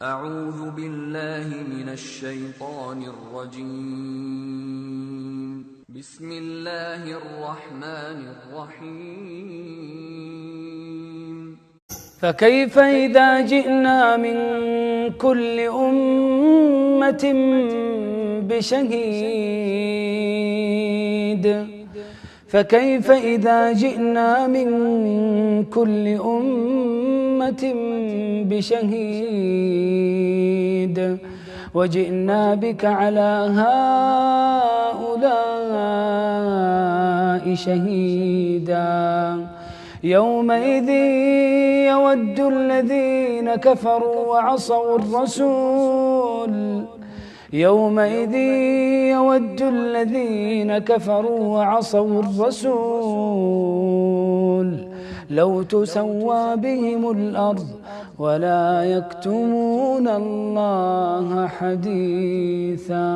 أعوذ بالله من الشيطان الرجيم. بسم الله الرحمن الرحيم. فكيف إذا جئنا من كل أمة بشهيد فكيف إذا جئنا من كل أمة بشهيد وجئنا بك على هؤلاء شهيدا يومئذ يود الذين كفروا وعصوا الرسول يومئذ يود الذين كفروا وعصوا الرسول لو تسوى بهم الأرض ولا يكتمون الله حديثا.